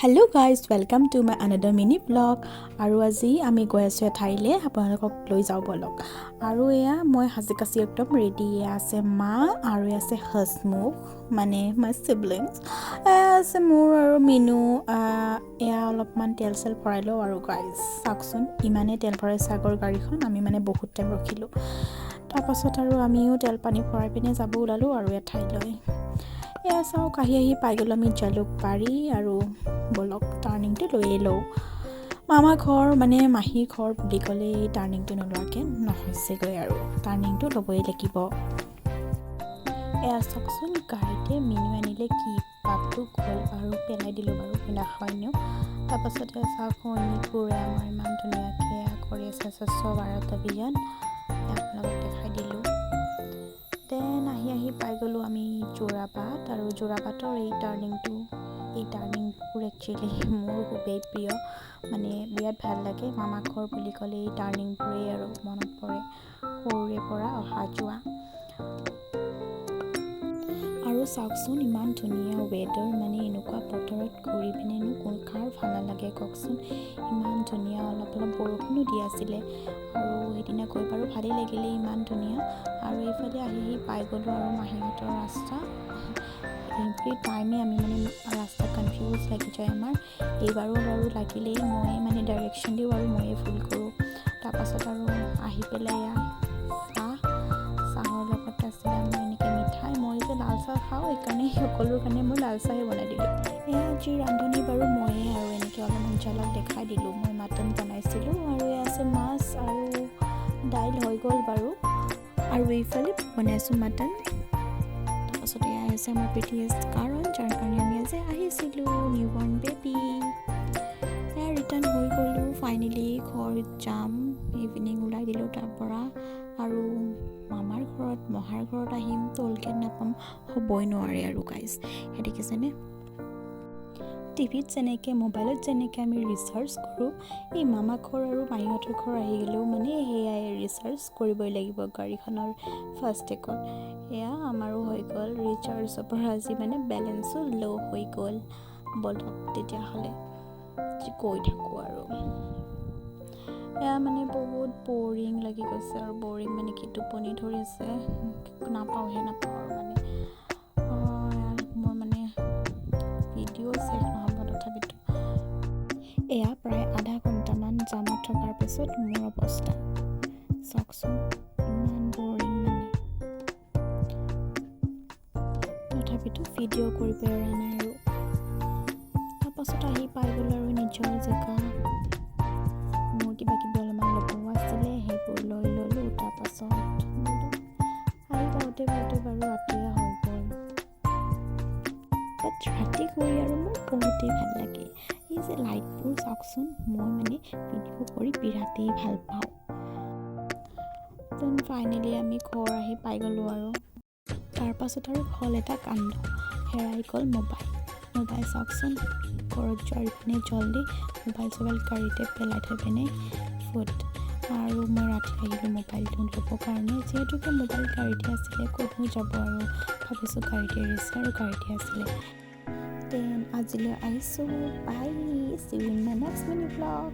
Hello guys, welcome to my another mini vlog. আৰু আজি আমি গৈ আছো ঠাইলে আপোনালোকক লৈ যাও বলক। আৰু এয়া মই হাজি কাছি একদম ৰেডি আছে মা আৰু আছে হসমুখ মানে my siblings আছে মোৰ আৰু মিনু এয়া অলপমান তেল সেল ভৰাইলো আৰু গাইস চাকচোন ইমানে তেল ভৰাই সাগৰ গাড়ীখন আমি মানে বহুত টাইম ৰখিলো। তাৰ পাছত আৰু আমিও তেল পানী ভৰাই পিনে যাব ওলালো আৰু এ ঠাইলৈ। এয়া চাও কাহি পাই গলো আমি জালুকবাৰী আৰু বলক টাৰ্নিংটো লৈ লও। মামা ঘৰ মানে মাহী ঘৰ বুলি ক'লে টাৰ্নিংটো নলোৱাকে নহৈছে গৈ আৰু টাৰ্নিংটো ল'বই লাগিব। এয়া চাকচোন গাড়ীতে মিনু আনিলে কি পাপটো গ'ল আৰু পেলাই দিলো বাৰু নাখাইনো। তাৰ পাছতে চাকনি পুৰে আমাৰ ইমান ধুনীয়াকে কৰি আছে স্বচ্ছ ভাৰত অভিযান আপোনালোকক দেখাই দিলো। দেন আহি পাই গলো আমি যোৰাবাট আৰু যোৰাবাটৰ এই টাৰ্নিংবোৰ একচুৱেলি মোৰ খুবেই প্ৰিয় মানে বিৰাট ভাল লাগে। মামা ঘৰ বুলি ক'লে এই টাৰ্নিংবোৰেই আৰু মনত পৰে সৰুৰে পৰা অহা যোৱা। আৰু চাওকচোন ইমান ধুনীয়া ৱেডাৰ মানে এনেকুৱা বতৰত ঘূৰি পিনেনো কাৰ ভাল নালাগে কওকচোন। ইমান ধুনীয়া অলপ বৰষুণো দি আছিলে আৰু সেইদিনা গৈ বাৰু ভালেই লাগিলে ইমান ধুনীয়া। আৰু এইফালে আহি পাই গ'লো আৰু মাহীহঁতৰ ৰাস্তা। এভৰি টাইমে আমি মানে ৰাস্তা কনফিউজ লাগি যায় আমাৰ। এইবাৰো বাৰু লাগিলেই মই মানে ডাইৰেকশ্যন দিওঁ আৰু ময়ে ভুল কৰোঁ। তাৰপাছত আৰু আহি পেলাই চাহৰ লগত আছিলে আমাৰ এনেকৈ মিঠাই। মই যে লাল চাহ খাওঁ সেইকাৰণে সকলোৰ কাৰণে মই লাল চাহে বনাই দিলোঁ। এয়া আজি ৰান্ধনি বাৰু ময়ে আৰু এনেকৈ অলপমান ঝলক দেখাই দিলোঁ। মই মাটন বনাইছিলোঁ আৰু এয়া আছে মাছ আৰু দাইল হৈ গ'ল বাৰু। আৰু এইফালে বনাইছোঁ মাটন। তাৰপাছত এয়া আছে আমাৰ প্ৰিটিয়েষ্ট কাৰণ যাৰ কাৰণে আমি আজি আহিছিলোঁ নিউবৰ্ণ বেবী। এয়া ৰিটাৰ্ণ হৈ গ'লোঁ ফাইনেলি ঘৰত যাম। ইভিনিং ওলাই দিলোঁ তাৰ পৰা আৰু মামাৰ ঘৰত মহাৰ ঘৰত আহিম টোলগেট নাপাম হ'বই নোৱাৰে আৰু গাইজ সেই দেখিছেনে। টিভিত যেনেকৈ মোবাইলত যেনেকৈ আমি ৰিচাৰ্জ কৰোঁ এই মামা ঘৰ আৰু মাহীহঁতৰ ঘৰ আহি গ'লেও মানে সেয়াই ৰিচাৰ্জ কৰিবই লাগিব গাড়ীখনৰ ফাষ্টেগত। এয়া আমাৰো হৈ গ'ল ৰিচাৰ্জৰ পৰা আজি মানে বেলেঞ্চো ল' হৈ গ'ল। বলক তেতিয়াহ'লে গৈ থাকোঁ আৰু এয়া মানে বহুত বৰিং লাগি গৈছে আৰু বৰিং মানে কি টোপনি ধৰিছে নাপাওঁ আৰু মানে মোৰ মানে ভিডিঅ' শেষ নহ'ব তথাপিতো। এয়া প্ৰায় আধা ঘণ্টামান জামত থকাৰ পিছত মোৰ অৱস্থা চাওকচোন ইমান বৰিং মানে তথাপিতো ভিডিঅ' কৰিব পৰা নাই আৰু। তাৰপাছত আহি পাই গ'লো আৰু নিজৰ জেগা। মোৰ কিবা অলপমান ল'বও আছিলে সেইবোৰ লৈ ল'লোঁ। তাৰপাছত আহি পাওঁতে বাৰু ৰাতিয়ে হৈ গ'ল। বাট ৰাতি কৰি আৰু মোৰ বহুতেই ভাল লাগে। এই যে লাইটবোৰ চাওকচোন মই মানে ভিডিঅ' কৰি বিৰাটেই ভাল পাওঁ। দেন ফাইনেলি আমি ঘৰ আহি পাই গ'লোঁ আৰু তাৰপাছত আৰু হ'ল এটা কাণ্ড হেৰাই গ'ল মোবাইল চাওকচোন। ঘৰত যোৱাৰ পিনে জল্দি মোবাইল গাড়ীতে পেলাই থৈ পিনে ফুট আৰু মই ৰাতি আহিলোঁ মোবাইলটো ল'বৰ কাৰণে যিহেতুকে মোবাইল গাড়ীতে আছিলে ক'তনো যাব আৰু ভাবিছোঁ গাড়ীতে এৰিছে আৰু গাড়ীতে আছিলে। দেন আজিলৈ আহিছোঁ বাই, see you in my next mini vlog.